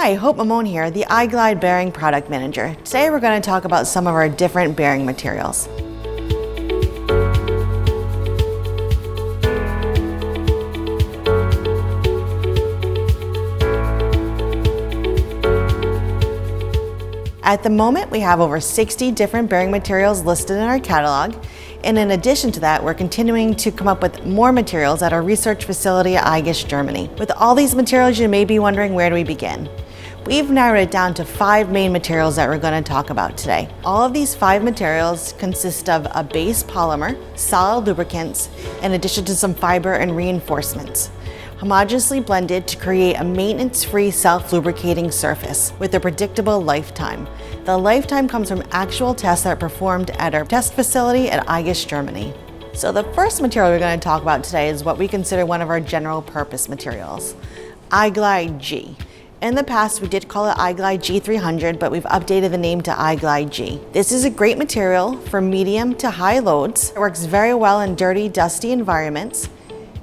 Hi, Hope Mammone here, the iglide bearing product manager. Today we're going to talk about some of our different bearing materials. At the moment, we have over 60 different bearing materials listed in our catalog. And in addition to that, we're continuing to come up with more materials at our research facility at igus, Germany. With all these materials, you may be wondering, where do we begin? We've narrowed it down to 5 main materials that we're going to talk about today. All of these 5 materials consist of a base polymer, solid lubricants, in addition to some fiber and reinforcements, homogeneously blended to create a maintenance-free self-lubricating surface with a predictable lifetime. The lifetime comes from actual tests that are performed at our test facility at igus, Germany. So the first material we're going to talk about today is what we consider one of our general purpose materials, iglide G. In the past, we did call it iglide G300, but we've updated the name to iglide G. This is a great material for medium to high loads. It works very well in dirty, dusty environments,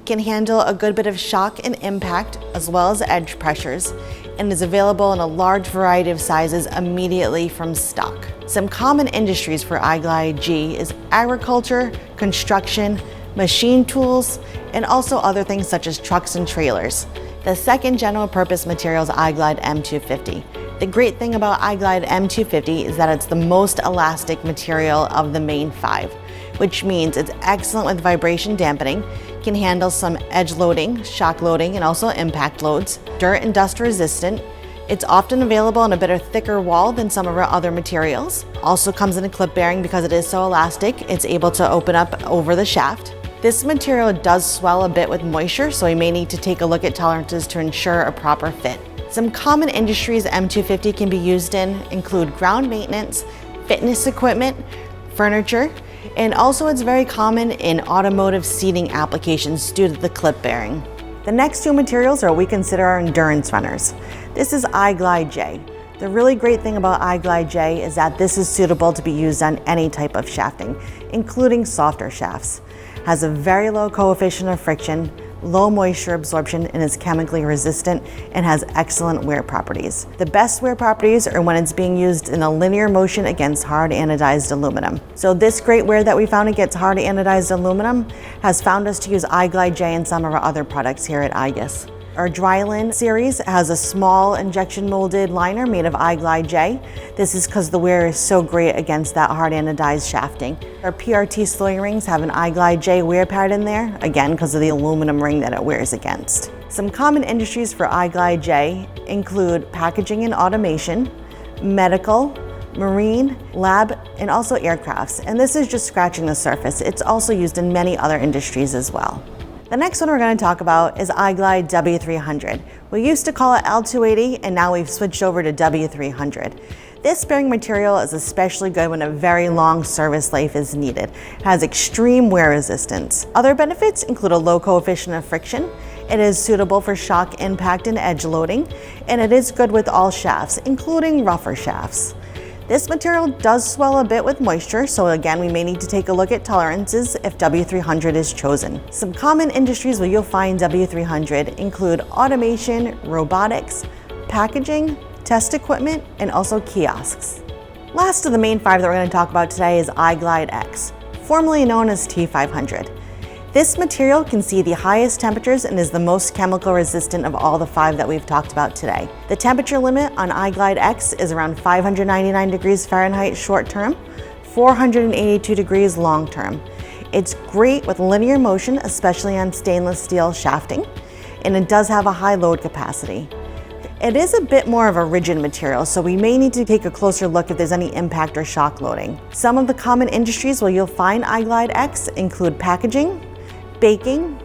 can handle a good bit of shock and impact as well as edge pressures, and is available in a large variety of sizes immediately from stock. Some common industries for iglide G is agriculture, construction, machine tools, and also other things such as trucks and trailers. The second general purpose material is iglide M250. The great thing about iglide M250 is that it's the most elastic material of the main 5, which means it's excellent with vibration dampening, can handle some edge loading, shock loading, and also impact loads, dirt and dust resistant. It's often available in a bit of thicker wall than some of our other materials. Also comes in a clip bearing because it is so elastic, it's able to open up over the shaft. This material does swell a bit with moisture, so we may need to take a look at tolerances to ensure a proper fit. Some common industries M250 can be used in include ground maintenance, fitness equipment, furniture, and also it's very common in automotive seating applications due to the clip bearing. The next 2 materials are what we consider our endurance runners. This is iglide J. The really great thing about iglide J is that this is suitable to be used on any type of shafting, including softer shafts. Has a very low coefficient of friction, low moisture absorption, and is chemically resistant and has excellent wear properties. The best wear properties are when it's being used in a linear motion against hard anodized aluminum. So this great wear that we found against hard anodized aluminum has found us to use iglide J in some of our other products here at igus. Our Dryland series has a small injection molded liner made of iglide J. This is because the wear is so great against that hard anodized shafting. Our PRT slowing rings have an iglide J wear pad in there, again because of the aluminum ring that it wears against. Some common industries for iglide J include packaging and automation, medical, marine, lab, and also aircrafts. And this is just scratching the surface. It's also used in many other industries as well. The next one we're going to talk about is iglide W300. We used to call it L280 and now we've switched over to W300. This bearing material is especially good when a very long service life is needed. It has extreme wear resistance. Other benefits include a low coefficient of friction. It is suitable for shock, impact, and edge loading, and it is good with all shafts, including rougher shafts. This material does swell a bit with moisture, so again, we may need to take a look at tolerances if W300 is chosen. Some common industries where you'll find W300 include automation, robotics, packaging, test equipment, and also kiosks. Last of the main 5 that we're going to talk about today is iglide X, formerly known as T500. This material can see the highest temperatures and is the most chemical resistant of all the 5 that we've talked about today. The temperature limit on iglide X is around 599 degrees Fahrenheit short term, 482 degrees long term. It's great with linear motion, especially on stainless steel shafting, and it does have a high load capacity. It is a bit more of a rigid material, so we may need to take a closer look if there's any impact or shock loading. Some of the common industries where you'll find iglide X include packaging, baking,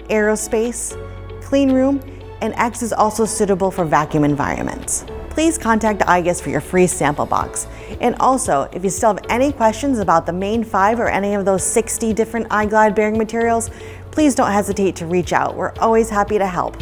aerospace, clean room, and X is also suitable for vacuum environments. Please contact igus for your free sample box. And also, if you still have any questions about the main 5 or any of those 60 different iglide bearing materials, please don't hesitate to reach out. We're always happy to help.